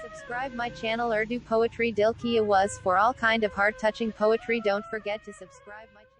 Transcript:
Subscribe my channel Urdu Poetry Dil Ki Awaz for all kind of heart touching poetry. Don't forget to subscribe my channel.